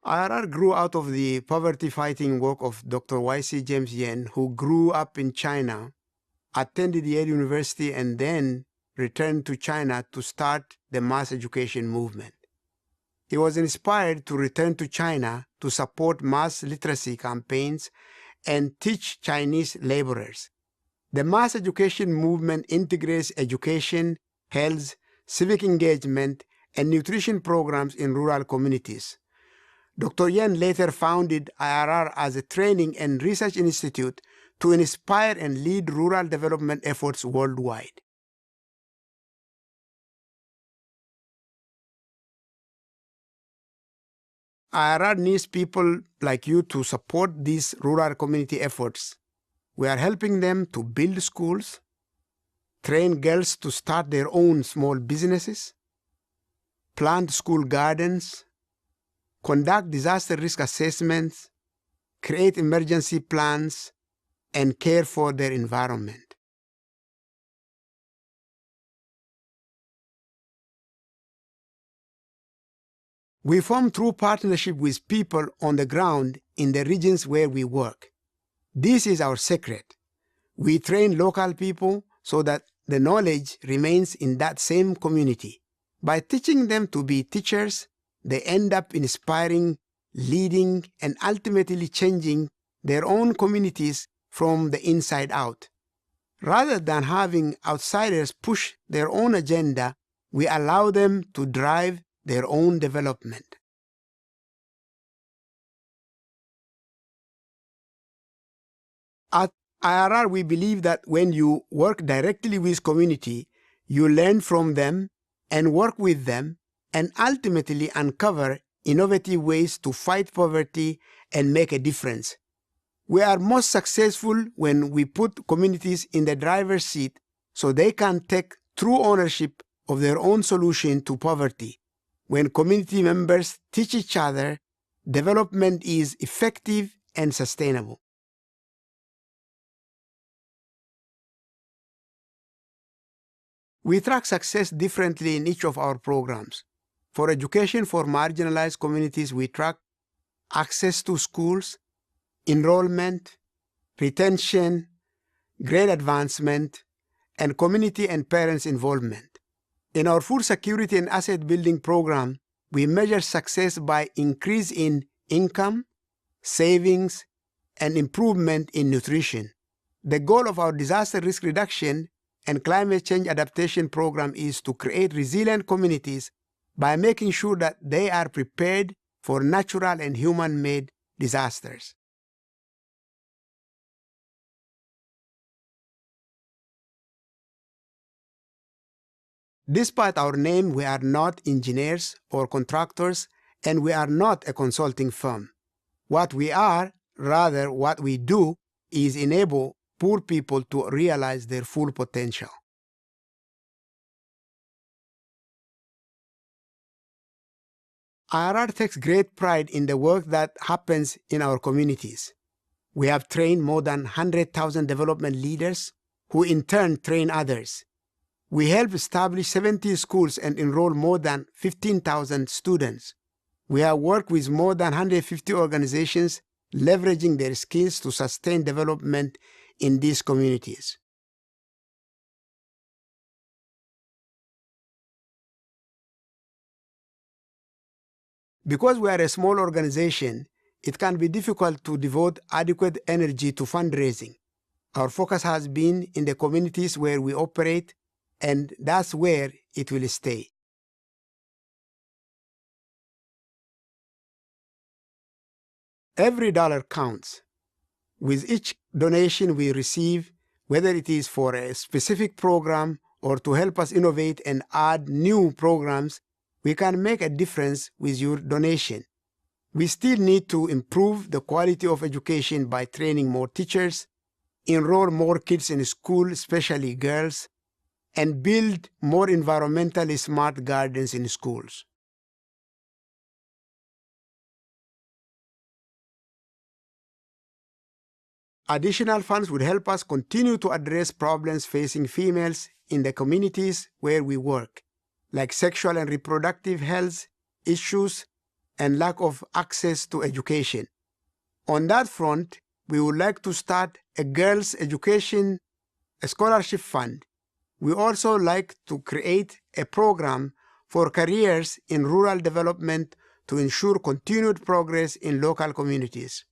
IRR grew out of the poverty-fighting work of Dr. Y.C. James Yen, who grew up in China, attended Yale University, and then returned to China to start the mass education movement. He was inspired to return to China to support mass literacy campaigns and teach Chinese laborers. The mass education movement integrates education, health, civic engagement, and nutrition programs in rural communities. Dr. Yen later founded IRR as a training and research institute to inspire and lead rural development efforts worldwide. IRR needs people like you to support these rural community efforts. We are helping them to build schools, train girls to start their own small businesses, plant school gardens, conduct disaster risk assessments, create emergency plans, and care for their environment. We form true partnership with people on the ground in the regions where we work. This is our secret. We train local people so that the knowledge remains in that same community. By teaching them to be teachers, they end up inspiring, leading, and ultimately changing their own communities from the inside out. Rather than having outsiders push their own agenda, we allow them to drive their own development. At IRR, we believe that when you work directly with community, you learn from them and work with them and ultimately uncover innovative ways to fight poverty and make a difference. We are most successful when we put communities in the driver's seat so they can take true ownership of their own solution to poverty. When community members teach each other, development is effective and sustainable. We track success differently in each of our programs. For education for marginalized communities, we track access to schools, enrollment, retention, grade advancement, and community and parents' involvement. In our food security and asset building program, we measure success by increase in income, savings, and improvement in nutrition. The goal of our disaster risk reduction and climate change adaptation program is to create resilient communities by making sure that they are prepared for natural and human-made disasters. Despite our name, we are not engineers or contractors, and we are not a consulting firm. What we are, rather what we do, is enable poor people to realize their full potential. IRR takes great pride in the work that happens in our communities. We have trained more than 100,000 development leaders who in turn train others. We help establish 70 schools and enroll more than 15,000 students. We have worked with more than 150 organizations leveraging their skills to sustain development in these communities. Because we are a small organization, it can be difficult to devote adequate energy to fundraising. Our focus has been in the communities where we operate, and that's where it will stay. Every dollar counts. With each donation we receive, whether it is for a specific program or to help us innovate and add new programs, we can make a difference with your donation. We still need to improve the quality of education by training more teachers, enroll more kids in school, especially girls, and build more environmentally smart gardens in schools. Additional funds would help us continue to address problems facing females in the communities where we work, like sexual and reproductive health issues and lack of access to education. On that front, we would like to start a girls' education scholarship fund. We also like to create a program for careers in rural development to ensure continued progress in local communities.